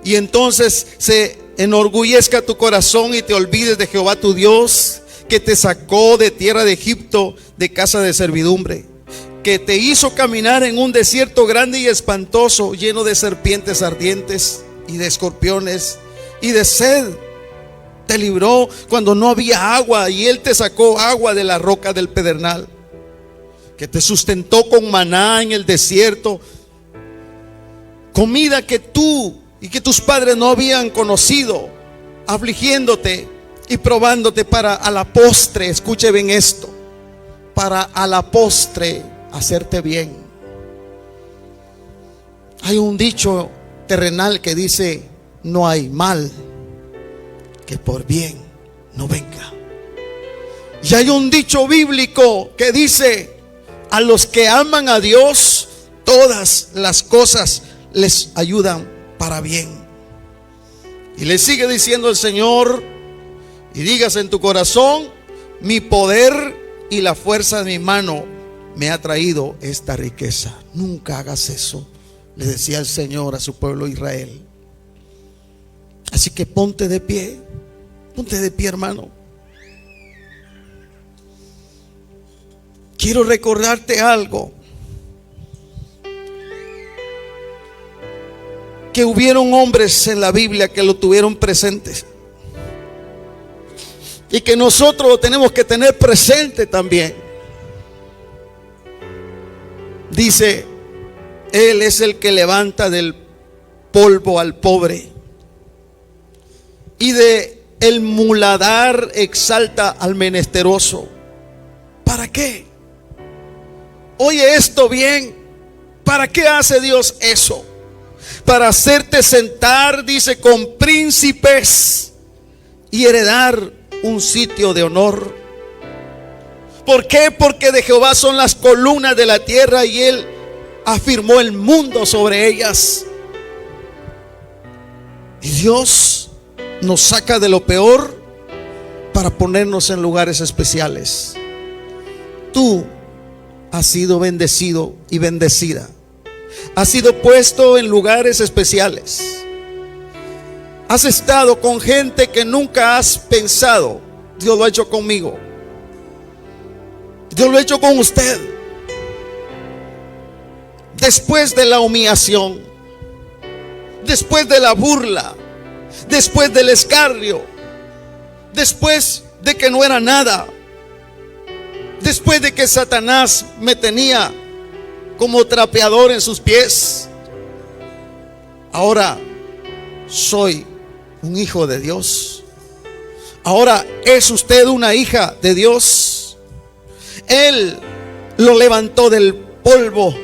Y entonces se enorgullezca tu corazón y te olvides de Jehová tu Dios, que te sacó de tierra de Egipto, de casa de servidumbre, que te hizo caminar en un desierto grande y espantoso, lleno de serpientes ardientes y de escorpiones y de sed. Te libró cuando no había agua, y Él te sacó agua de la roca del pedernal, que te sustentó con maná en el desierto, comida que tú y que tus padres no habían conocido, afligiéndote y probándote para a la postre, escuche bien esto, para a la postre hacerte bien. Hay un dicho terrenal que dice: no hay mal que por bien no venga. Y hay un dicho bíblico que dice: a los que aman a Dios, todas las cosas les ayudan para bien. Y le sigue diciendo el Señor: y digas en tu corazón: mi poder y la fuerza de mi mano me ha traído esta riqueza. Nunca hagas eso, le decía el Señor a su pueblo Israel. Así que ponte de pie, hermano. Quiero recordarte algo, que hubieron hombres en la Biblia que lo tuvieron presentes y que nosotros lo tenemos que tener presente también. Dice: Él es el que levanta del polvo al pobre, y de el muladar exalta al menesteroso. ¿Para qué? Oye esto bien. ¿Para qué hace Dios eso? Para hacerte sentar, dice, con príncipes y heredar un sitio de honor. ¿Por qué? Porque de Jehová son las columnas de la tierra, y Él afirmó el mundo sobre ellas. Y Dios nos saca de lo peor para ponernos en lugares especiales. Tú has sido bendecido y bendecida. Has sido puesto en lugares especiales. Has estado con gente que nunca has pensado. Dios lo ha hecho conmigo. Dios lo ha hecho con usted. Después de la humillación, después de la burla, después del escarnio, después de que no era nada, después de que Satanás me tenía como trapeador en sus pies, ahora soy un hijo de Dios. Ahora es usted una hija de Dios. Él lo levantó del polvo.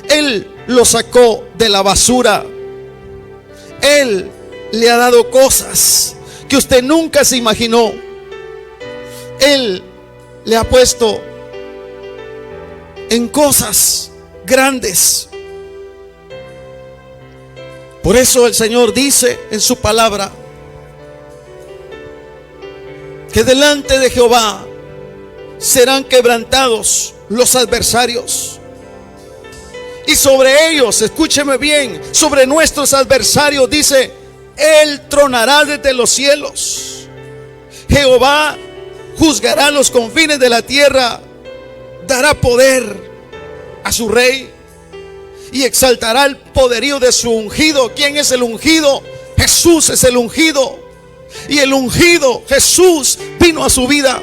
Él lo sacó de la basura. Él le ha dado cosas que usted nunca se imaginó. Él le ha puesto en cosas grandes. Por eso el Señor dice en su palabra que delante de Jehová serán quebrantados los adversarios, y sobre ellos, escúcheme bien, sobre nuestros adversarios, dice: Él tronará desde los cielos. Jehová juzgará los confines de la tierra, dará poder a su rey y exaltará el poderío de su ungido. ¿Quién es el ungido? Jesús es el ungido. Y el ungido, Jesús, vino a su vida.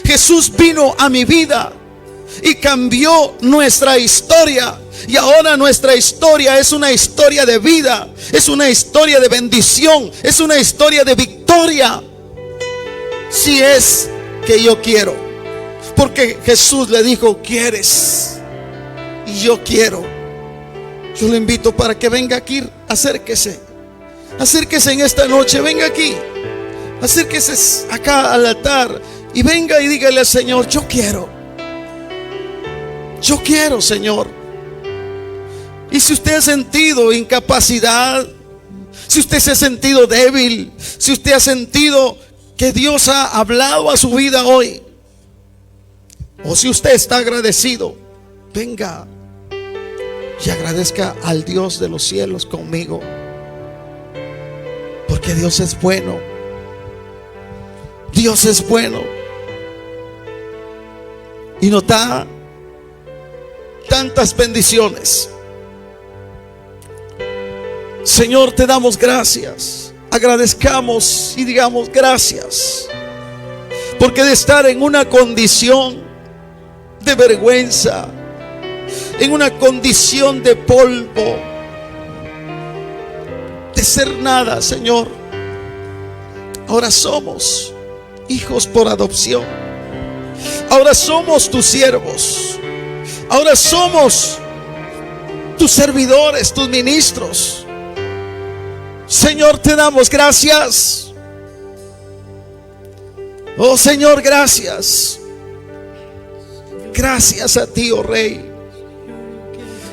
Jesús vino a mi vida y cambió nuestra historia. Y ahora nuestra historia es una historia de vida, es una historia de bendición, es una historia de victoria. Si es que yo quiero, porque Jesús le dijo: ¿quieres? Y yo quiero. Yo le invito para que venga aquí. Acérquese en esta noche. Venga aquí, acérquese acá al altar y venga y dígale al Señor: yo quiero, Señor. Y si usted ha sentido incapacidad, si usted se ha sentido débil, si usted ha sentido que Dios ha hablado a su vida hoy, o si usted está agradecido, venga y agradezca al Dios de los cielos conmigo, porque Dios es bueno. Dios es bueno y nos da tantas bendiciones. Señor, te damos gracias. Agradezcamos y digamos gracias, porque de estar en una condición de vergüenza, en una condición de polvo, de ser nada, Señor, ahora somos hijos por adopción. Ahora somos tus siervos. Ahora somos tus servidores, tus ministros. Señor, te damos gracias. Oh Señor, gracias. Gracias a ti, oh Rey.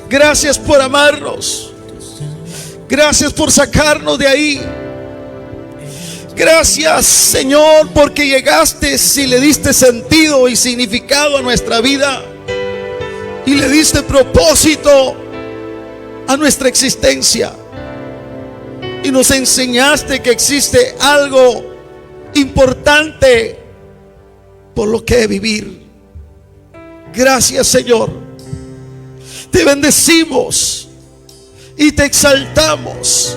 Gracias por amarnos. Gracias por sacarnos de ahí. Gracias, Señor, porque llegaste y le diste sentido y significado a nuestra vida. y le diste propósito a nuestra existencia. Y nos enseñaste que existe algo importante por lo que vivir. Gracias, Señor. Te bendecimos y te exaltamos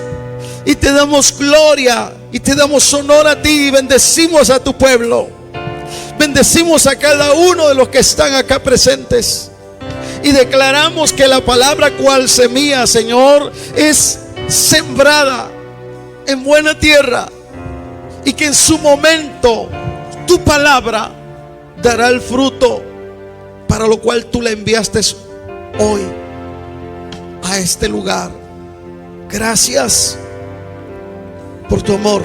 y te damos gloria y te damos honor a ti, y bendecimos a tu pueblo. Bendecimos a cada uno de los que están acá presentes y declaramos que la palabra cual semilla, Señor, es sembrada en buena tierra, y que en su momento tu palabra dará el fruto para lo cual tú la enviaste hoy a este lugar. Gracias por tu amor.